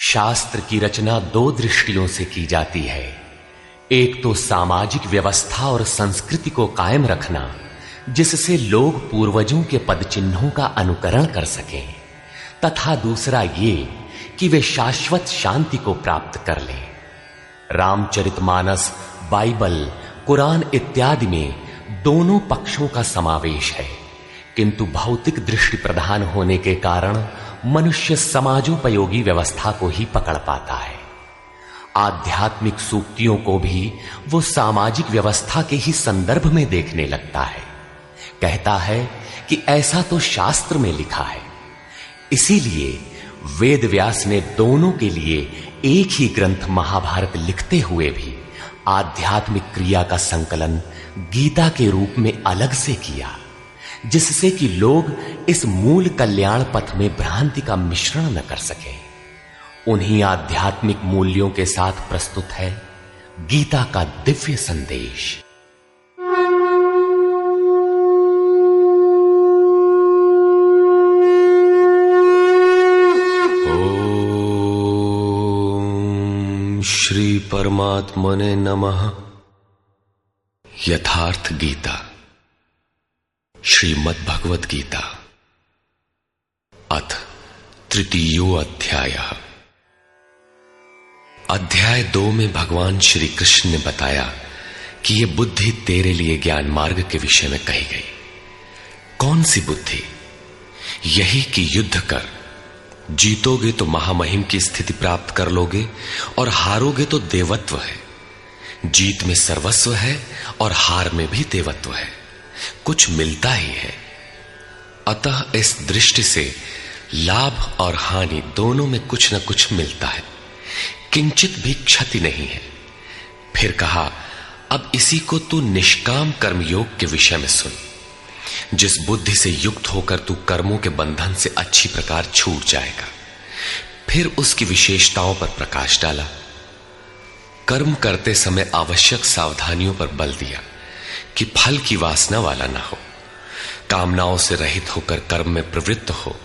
शास्त्र की रचना दो दृष्टियों से की जाती है। एक तो सामाजिक व्यवस्था और संस्कृति को कायम रखना, जिससे लोग पूर्वजों के पद चिन्हों का अनुकरण कर सकें, तथा दूसरा ये कि वे शाश्वत शांति को प्राप्त कर लें। रामचरितमानस, बाइबल, कुरान इत्यादि में दोनों पक्षों का समावेश है, किंतु भौतिक दृष्टि प्रधान होने के कारण मनुष्य समाजोपयोगी व्यवस्था को ही पकड़ पाता है। आध्यात्मिक सूक्तियों को भी वो सामाजिक व्यवस्था के ही संदर्भ में देखने लगता है। कहता है कि ऐसा तो शास्त्र में लिखा है। इसीलिए वेद व्यास ने दोनों के लिए एक ही ग्रंथ महाभारत लिखते हुए भी आध्यात्मिक क्रिया का संकलन गीता के रूप में अलग से किया, जिससे कि लोग इस मूल कल्याण पथ में भ्रांति का मिश्रण न कर सके। उन्हीं आध्यात्मिक मूल्यों के साथ प्रस्तुत है गीता का दिव्य संदेश। ओम श्री परमात्मने नमः। यथार्थ गीता, श्रीमद् भगवत गीता, अथ तृतीयो अध्यायः। अध्याय 2 में भगवान श्री कृष्ण ने बताया कि यह बुद्धि तेरे लिए ज्ञान मार्ग के विषय में कही गई। कौन सी बुद्धि? यही कि युद्ध कर, जीतोगे तो महामहिम की स्थिति प्राप्त कर लोगे और हारोगे तो देवत्व है। जीत में सर्वस्व है और हार में भी देवत्व है, कुछ मिलता ही है। अतः इस दृष्टि से लाभ और हानि दोनों में कुछ न कुछ मिलता है, किंचित भी क्षति नहीं है। फिर कहा, अब इसी को तू निष्काम कर्मयोग के विषय में सुन। जिस बुद्धि से युक्त होकर तू कर्मों के बंधन से अच्छी प्रकार छूट जाएगा। फिर उसकी विशेषताओं पर प्रकाश डाला। कर्म करते समय आवश्यक सावधानियों पर बल दिया कि फल की वासना वाला ना हो, कामनाओं से रहित होकर कर्म में प्रवृत्त हो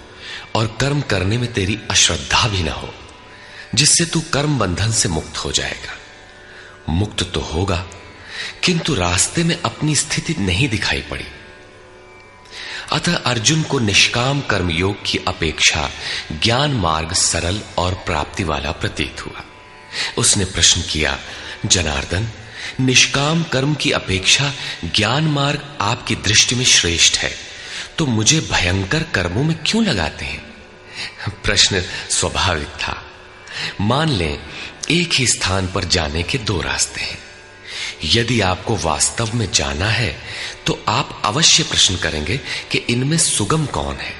और कर्म करने में तेरी अश्रद्धा भी ना हो, जिससे तू कर्म बंधन से मुक्त हो जाएगा। मुक्त तो होगा, किंतु रास्ते में अपनी स्थिति नहीं दिखाई पड़ी। अतः अर्जुन को निष्काम कर्मयोग की अपेक्षा ज्ञान मार्ग सरल और प्राप्ति वाला प्रतीत हुआ। उसने प्रश्न किया, जनार्दन, निष्काम कर्म की अपेक्षा ज्ञान मार्ग आपकी दृष्टि में श्रेष्ठ है, तो मुझे भयंकर कर्मों में क्यों लगाते हैं? प्रश्न स्वाभाविक था। मान लें एक ही स्थान पर जाने के दो रास्ते हैं। यदि आपको वास्तव में जाना है तो आप अवश्य प्रश्न करेंगे कि इनमें सुगम कौन है।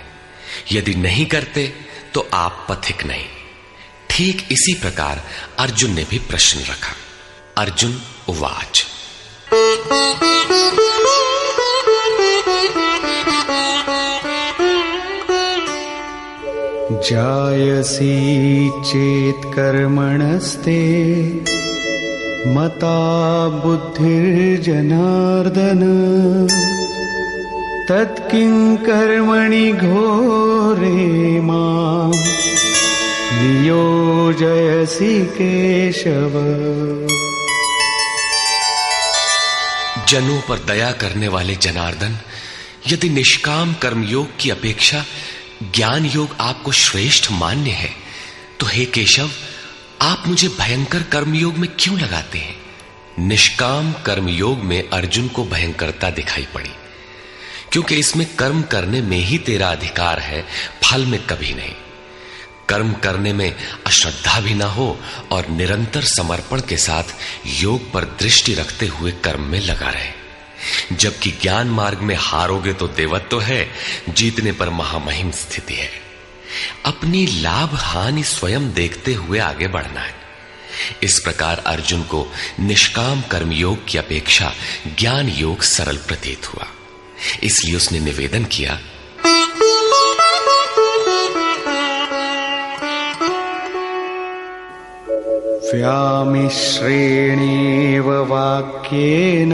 यदि नहीं करते तो आप पथिक नहीं। ठीक इसी प्रकार अर्जुन ने भी प्रश्न रखा। अर्जुन उवाच, जायसी चेत कर्मणस्ते मता बुद्धिर्जनार्दन तत्किं कर्मणि घोरे मां नियोजयसि केशव। जनों पर दया करने वाले जनार्दन, यदि निष्काम कर्मयोग की अपेक्षा ज्ञान योग आपको श्रेष्ठ मान्य है, तो हे केशव, आप मुझे भयंकर कर्मयोग में क्यों लगाते हैं? निष्काम कर्मयोग में अर्जुन को भयंकरता दिखाई पड़ी, क्योंकि इसमें कर्म करने में ही तेरा अधिकार है, फल में कभी नहीं। कर्म करने में अश्रद्धा भी ना हो और निरंतर समर्पण के साथ योग पर दृष्टि रखते हुए कर्म में लगा रहे। जबकि ज्ञान मार्ग में हारोगे तो देवत्व है, जीतने पर महामहिम स्थिति है। अपनी लाभ हानि स्वयं देखते हुए आगे बढ़ना है। इस प्रकार अर्जुन को निष्काम कर्मयोग की अपेक्षा ज्ञान योग सरल प्रतीत हुआ। इसलिए उसने निवेदन किया, व्यामिश्रेणेव वाक्येन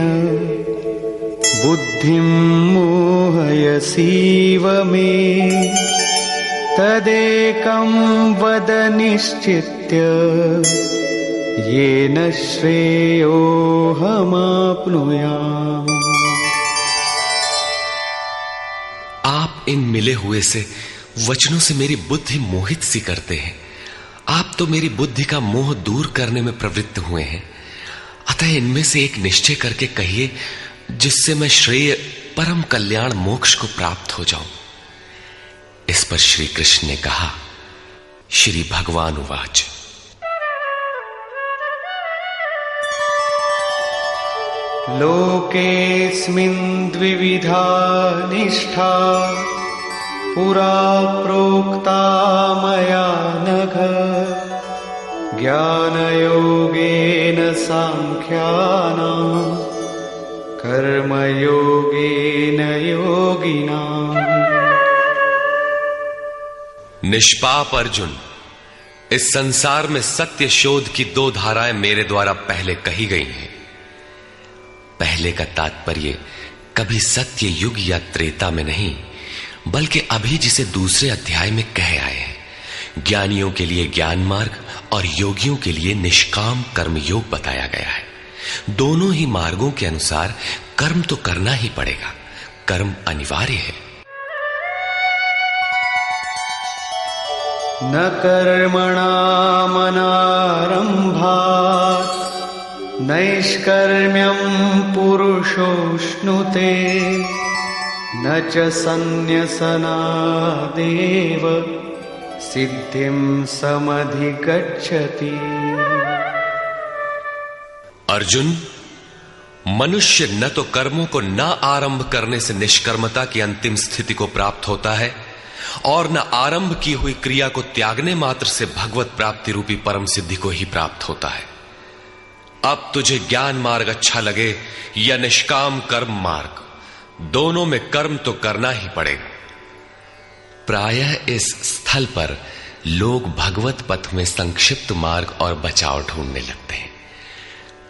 बुद्धिं मोहयसीव मे तदेकं वद निश्चित्य येन श्रेयोऽहमाप्नुयाम्। आप इन मिले हुए से वचनों से मेरी बुद्धि मोहित सी करते हैं। आप तो मेरी बुद्धि का मोह दूर करने में प्रवृत्त हुए हैं। अतः इनमें से एक निश्चय करके कहिए जिससे मैं श्रेय परम कल्याण मोक्ष को प्राप्त हो जाऊं। इस पर श्री कृष्ण ने कहा, श्री भगवान उवाच, लोकेऽस्मिन् द्विविधा निष्ठा पुरा प्रोक्ता मया नघ। ज्ञानयोगेन सांख्यानां कर्मयोगेन योगिनाम्। निष्पाप अर्जुन, इस संसार में सत्य शोध की दो धाराएं मेरे द्वारा पहले कही गई हैं। पहले का तात्पर्य कभी सत्य युग या त्रेता में नहीं, बल्कि अभी जिसे दूसरे अध्याय में कहे आए हैं। ज्ञानियों के लिए ज्ञान मार्ग और योगियों के लिए निष्काम कर्म योग बताया गया है। दोनों ही मार्गों के अनुसार कर्म तो करना ही पड़ेगा, कर्म अनिवार्य है। न कर्मणामनारम्भात् नैष्कर्म्यं पुरुषोऽश्नुते न च सन्न्यसनादेव सिद्धिं समधिगच्छति। अर्जुन, मनुष्य न तो कर्मों को न आरंभ करने से निष्कर्मता की अंतिम स्थिति को प्राप्त होता है और न आरंभ की हुई क्रिया को त्यागने मात्र से भगवत प्राप्ति रूपी परम सिद्धि को ही प्राप्त होता है। अब तुझे ज्ञान मार्ग अच्छा लगे या निष्काम कर्म मार्ग, दोनों में कर्म तो करना ही पड़ेगा। प्रायः इस स्थल पर लोग भगवत पथ में संक्षिप्त मार्ग और बचाव ढूंढने लगते हैं।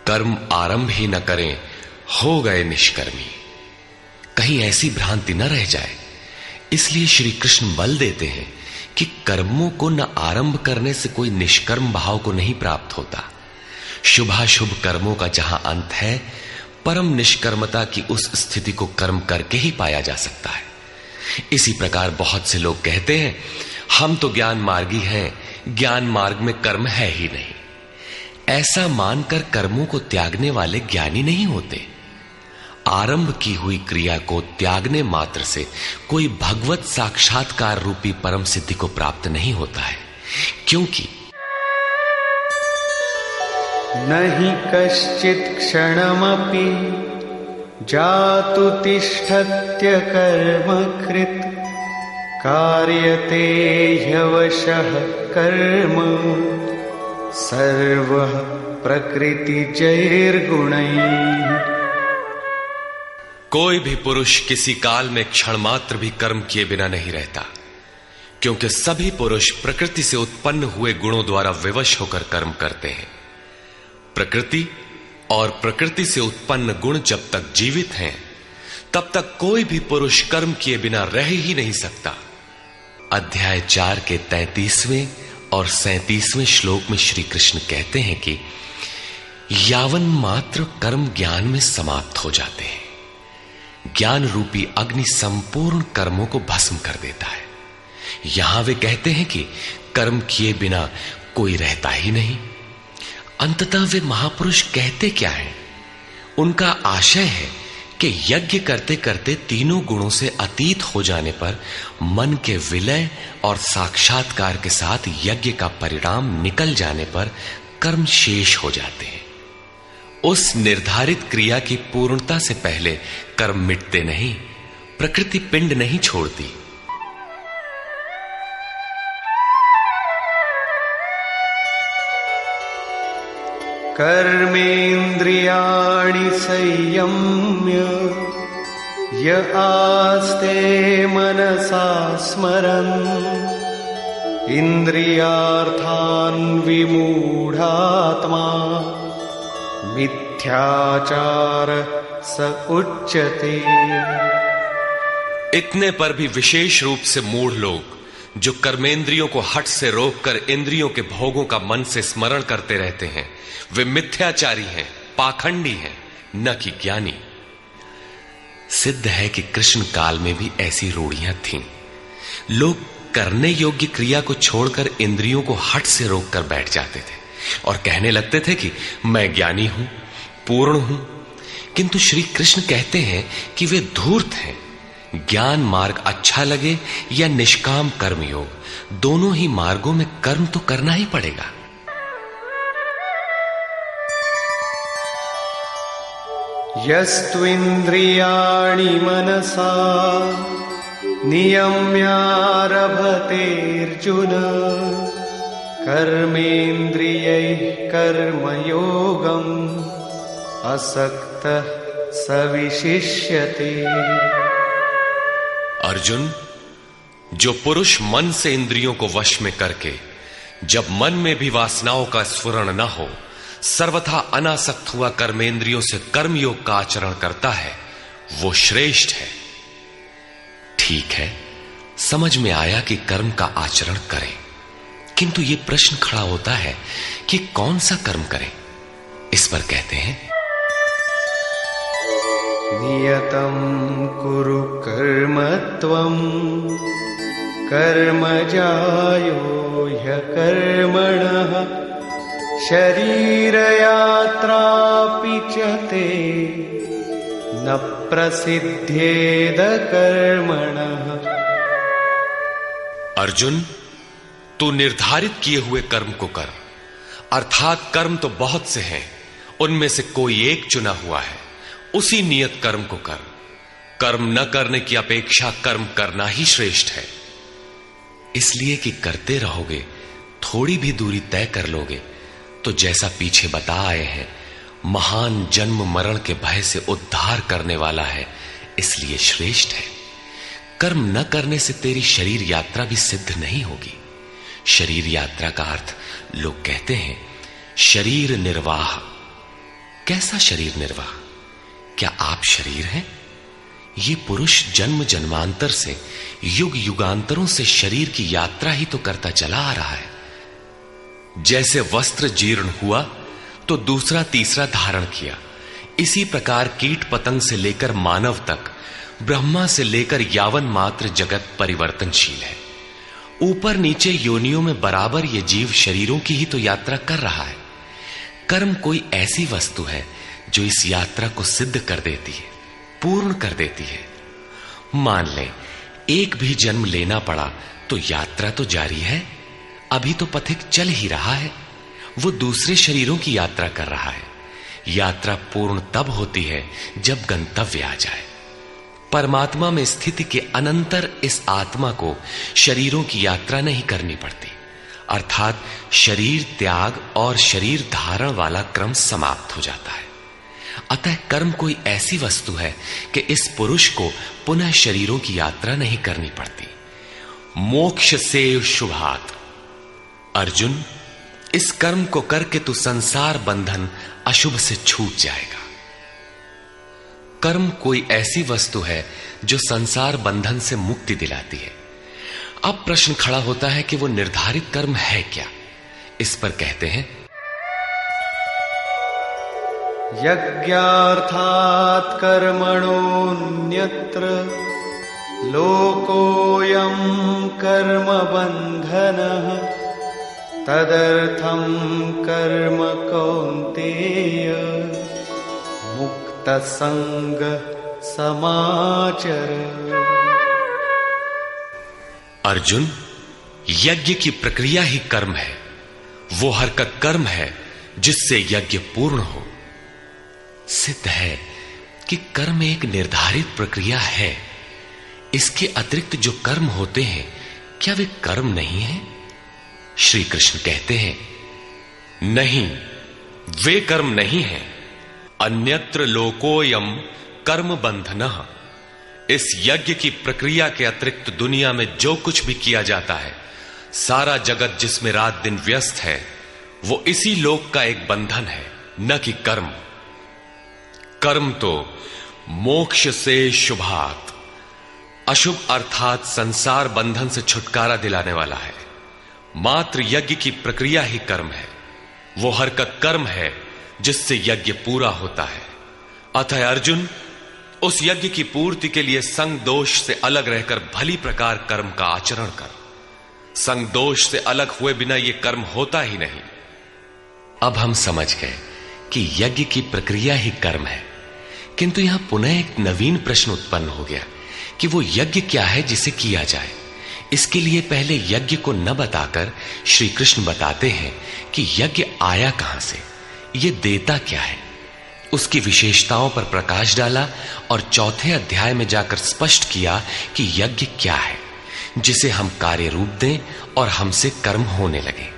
कर्म आरंभ ही न करें, हो गए निष्कर्मी। कहीं ऐसी भ्रांति न रह जाए, इसलिए श्री कृष्ण बल देते हैं कि कर्मों को न आरंभ करने से कोई निष्कर्म भाव को नहीं प्राप्त होता। शुभाशुभ कर्मों का जहां अंत है, परम निष्कर्मता की उस स्थिति को कर्म करके ही पाया जा सकता है। इसी प्रकार बहुत से लोग कहते हैं, हम तो ज्ञान मार्गी हैं, ज्ञान मार्ग में कर्म है ही नहीं। ऐसा मानकर कर्मों को त्यागने वाले ज्ञानी नहीं होते। आरंभ की हुई क्रिया को त्यागने मात्र से कोई भगवत साक्षात्कार रूपी परम सिद्धि को प्राप्त नहीं होता है, क्योंकि नहि कश्चित् क्षणमपि जातु तिष्ठत्य कर्मकृत् कार्यते ह्यवशः कर्म सर्वः प्रकृतिजैर्गुणैः। कोई भी पुरुष किसी काल में क्षण मात्र भी कर्म किए बिना नहीं रहता, क्योंकि सभी पुरुष प्रकृति से उत्पन्न हुए गुणों द्वारा विवश होकर कर्म करते हैं। प्रकृति और प्रकृति से उत्पन्न गुण जब तक जीवित हैं, तब तक कोई भी पुरुष कर्म किए बिना रह ही नहीं सकता। अध्याय 4 के 33वें और 37वें श्लोक में श्री कृष्ण कहते हैं कि यावन मात्र कर्म ज्ञान में समाप्त हो जाते हैं। ज्ञान रूपी अग्नि संपूर्ण कर्मों को भस्म कर देता है। यहां वे कहते हैं कि कर्म किए बिना कोई रहता ही नहीं। अंततः वे महापुरुष कहते क्या हैं? उनका आशय है कि यज्ञ करते करते तीनों गुणों से अतीत हो जाने पर मन के विलय और साक्षात्कार के साथ यज्ञ का परिणाम निकल जाने पर कर्म शेष हो जाते हैं। उस निर्धारित क्रिया की पूर्णता से पहले कर्म मिटते नहीं, प्रकृति पिंड नहीं छोड़ती। कर्मेन्द्रियाणि संयम्य य आस्ते मनसा स्मरन् इंद्रियार्थान् विमूढ़ात्मा मिथ्याचार स उच्यते। इतने पर भी विशेष रूप से मूढ़ लोग जो कर्मेंद्रियों को हठ से रोककर इंद्रियों के भोगों का मन से स्मरण करते रहते हैं, वे मिथ्याचारी हैं, पाखंडी हैं, न कि ज्ञानी। सिद्ध है कि कृष्ण काल में भी ऐसी रूढ़ियां थीं। लोग करने योग्य क्रिया को छोड़कर इंद्रियों को हठ से रोककर बैठ जाते थे और कहने लगते थे कि मैं ज्ञानी हूं, पूर्ण हूं। किंतु श्री कृष्ण कहते हैं कि वे धूर्त हैं। ज्ञान मार्ग अच्छा लगे या निष्काम कर्म योग, दोनों ही मार्गों में कर्म तो करना ही पड़ेगा। यस्त्विन्द्रियाणि मनसा नियम्यारभतेऽर्जुन कर्मेन्द्रियैः कर्मयोगम् असक्तः स विशिष्यते। अर्जुन, जो पुरुष मन से इंद्रियों को वश में करके जब मन में भी वासनाओं का स्फुरण न हो सर्वथा अनासक्त हुआ कर्मेंद्रियों से कर्मयोग का आचरण करता है, वो श्रेष्ठ है। ठीक है, समझ में आया कि कर्म का आचरण करें, किंतु ये प्रश्न खड़ा होता है कि कौन सा कर्म करें। इस पर कहते हैं, नियतं कुरु कर्म त्वं कर्मजायो ह्यकर्मणः शरीरयात्रापि च ते न प्रसिद्धेद कर्मणः। अर्जुन, तू निर्धारित किए हुए कर्म को कर, अर्थात कर्म तो बहुत से हैं, उनमें से कोई एक चुना हुआ है, उसी नियत कर्म को कर। कर्म न करने की अपेक्षा कर्म करना ही श्रेष्ठ है। इसलिए कि करते रहोगे, थोड़ी भी दूरी तय कर लोगे तो जैसा पीछे बता आए हैं, महान जन्म मरण के भय से उद्धार करने वाला है, इसलिए श्रेष्ठ है। कर्म न करने से तेरी शरीर यात्रा भी सिद्ध नहीं होगी। शरीर यात्रा का अर्थ लोग कहते हैं शरीर निर्वाह। कैसा शरीर निर्वाह? क्या आप शरीर हैं? ये पुरुष जन्म जन्मांतर से, युग युगांतरों से शरीर की यात्रा ही तो करता चला आ रहा है। जैसे वस्त्र जीर्ण हुआ तो दूसरा तीसरा धारण किया, इसी प्रकार कीट पतंग से लेकर मानव तक, ब्रह्मा से लेकर यावन मात्र जगत परिवर्तनशील है। ऊपर नीचे योनियों में बराबर ये जीव शरीरों की ही तो यात्रा कर रहा है। कर्म कोई ऐसी वस्तु है जो इस यात्रा को सिद्ध कर देती है, पूर्ण कर देती है। मान ले एक भी जन्म लेना पड़ा तो यात्रा तो जारी है। अभी तो पथिक चल ही रहा है, वो दूसरे शरीरों की यात्रा कर रहा है। यात्रा पूर्ण तब होती है जब गंतव्य आ जाए। परमात्मा में स्थिति के अनंतर इस आत्मा को शरीरों की यात्रा नहीं करनी पड़ती, अर्थात शरीर त्याग और शरीर धारण वाला क्रम समाप्त हो जाता है। अतः कर्म कोई ऐसी वस्तु है कि इस पुरुष को पुनः शरीरों की यात्रा नहीं करनी पड़ती। मोक्ष से शुभात। अर्जुन, इस कर्म को करके तू संसार बंधन अशुभ से छूट जाएगा। कर्म कोई ऐसी वस्तु है जो संसार बंधन से मुक्ति दिलाती है। अब प्रश्न खड़ा होता है कि वो निर्धारित कर्म है क्या। इस पर कहते हैं, यज्ञार्थात् कर्मणोऽन्यत्र लोकोऽयं कर्म बन्धनः तदर्थं कर्म कौन्तेय मुक्तसंग समाचर। अर्जुन, यज्ञ की प्रक्रिया ही कर्म है। वो हरकत कर्म है जिससे यज्ञ पूर्ण हो। सिद्ध है कि कर्म एक निर्धारित प्रक्रिया है। इसके अतिरिक्त जो कर्म होते हैं, क्या वे कर्म नहीं है? श्री कृष्ण कहते हैं, नहीं, वे कर्म नहीं है। अन्यत्र लोकोयम कर्म बंधनः। इस यज्ञ की प्रक्रिया के अतिरिक्त दुनिया में जो कुछ भी किया जाता है, सारा जगत जिसमें रात दिन व्यस्त है, वो इसी लोक का एक बंधन है, न कि कर्म। कर्म तो मोक्ष से शुभात। अशुभ अर्थात संसार बंधन से छुटकारा दिलाने वाला है। मात्र यज्ञ की प्रक्रिया ही कर्म है। वो हरकत कर्म है जिससे यज्ञ पूरा होता है। अतः अर्जुन, उस यज्ञ की पूर्ति के लिए संग दोष से अलग रहकर भली प्रकार कर्म का आचरण कर। संग दोष से अलग हुए बिना यह कर्म होता ही नहीं। अब हम समझ गए कि यज्ञ की प्रक्रिया ही कर्म है, किंतु यहां पुनः एक नवीन प्रश्न उत्पन्न हो गया कि वो यज्ञ क्या है जिसे किया जाए। इसके लिए पहले यज्ञ को न बताकर श्री कृष्ण बताते हैं कि यज्ञ आया कहां से, ये देता क्या है। उसकी विशेषताओं पर प्रकाश डाला और चौथे अध्याय में जाकर स्पष्ट किया कि यज्ञ क्या है जिसे हम कार्य रूप दें और हमसे कर्म होने लगे।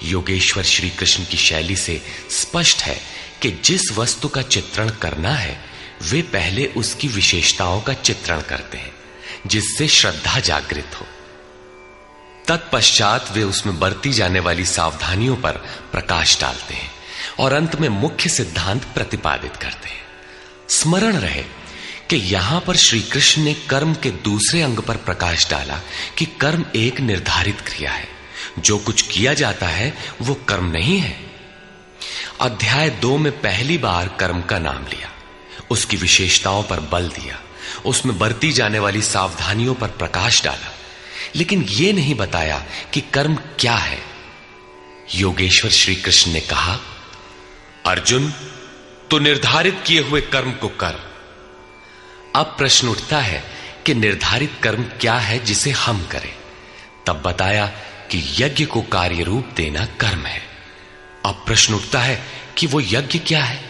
योगेश्वर श्री कृष्ण की शैली से स्पष्ट है कि जिस वस्तु का चित्रण करना है वे पहले उसकी विशेषताओं का चित्रण करते हैं जिससे श्रद्धा जागृत हो। तत्पश्चात वे उसमें बरती जाने वाली सावधानियों पर प्रकाश डालते हैं और अंत में मुख्य सिद्धांत प्रतिपादित करते हैं। स्मरण रहे कि यहां पर श्री कृष्ण ने कर्म के दूसरे अंग पर प्रकाश डाला कि कर्म एक निर्धारित क्रिया है। जो कुछ किया जाता है वो कर्म नहीं है। अध्याय 2 में पहली बार कर्म का नाम लिया, उसकी विशेषताओं पर बल दिया, उसमें बरती जाने वाली सावधानियों पर प्रकाश डाला, लेकिन यह नहीं बताया कि कर्म क्या है। योगेश्वर श्री कृष्ण ने कहा, अर्जुन, तो निर्धारित किए हुए कर्म को कर। अब प्रश्न उठता है कि निर्धारित कर्म क्या है जिसे हम करें। तब बताया कि यज्ञ को कार्य रूप देना कर्म है। अब प्रश्न उठता है कि वो यज्ञ क्या है।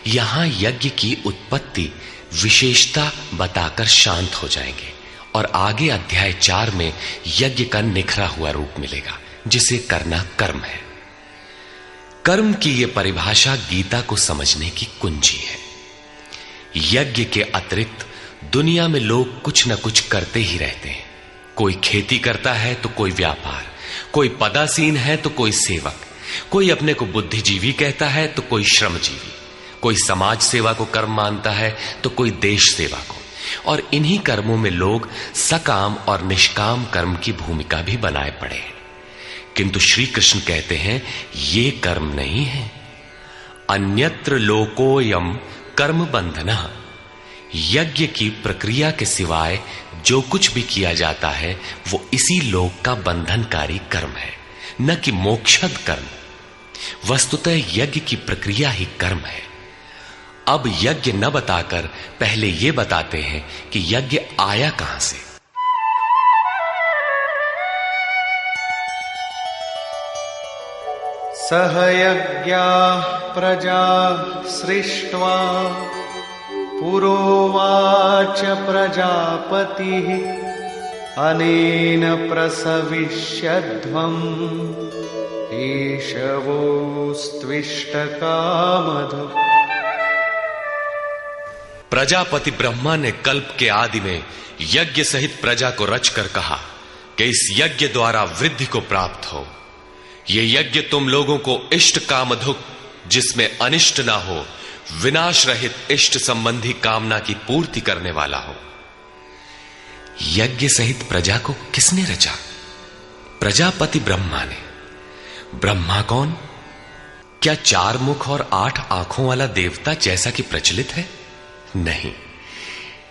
यहां यज्ञ की उत्पत्ति विशेषता बताकर शांत हो जाएंगे और आगे अध्याय 4 में यज्ञ का निखरा हुआ रूप मिलेगा जिसे करना कर्म है। कर्म की यह परिभाषा गीता को समझने की कुंजी है। यज्ञ के अतिरिक्त दुनिया में लोग कुछ न कुछ करते ही रहते हैं। कोई खेती करता है तो कोई व्यापार, कोई पदासीन है तो कोई सेवक, कोई अपने को बुद्धिजीवी कहता है तो कोई श्रमजीवी, कोई समाज सेवा को कर्म मानता है तो कोई देश सेवा को। और इन्हीं कर्मों में लोग सकाम और निष्काम कर्म की भूमिका भी बनाए पड़े हैं। किंतु श्री कृष्ण कहते हैं ये कर्म नहीं है। अन्यत्र लोकोयम कर्म बंधना। यज्ञ की प्रक्रिया के सिवाय जो कुछ भी किया जाता है वो इसी लोक का बंधनकारी कर्म है, न कि मोक्षद कर्म। वस्तुतः यज्ञ की प्रक्रिया ही कर्म है। अब यज्ञ न बताकर पहले यह बताते हैं कि यज्ञ आया कहां से। सह यज्ञाः प्रजा सृष्ट्वा पुरोवाच प्रजापतिः अनेन प्रसविष्यध्वम् ईशवोस्त्विष्टकामधुक्। प्रजापति ब्रह्मा ने कल्प के आदि में यज्ञ सहित प्रजा को रचकर कहा कि इस यज्ञ द्वारा वृद्धि को प्राप्त हो। यह यज्ञ तुम लोगों को इष्ट कामधुक, जिसमें अनिष्ट ना हो, विनाश रहित इष्ट संबंधी कामना की पूर्ति करने वाला हो। यज्ञ सहित प्रजा को किसने रचा? प्रजापति ब्रह्मा ने। ब्रह्मा कौन? क्या 4 मुख और 8 आंखों वाला देवता जैसा कि प्रचलित है? नहीं।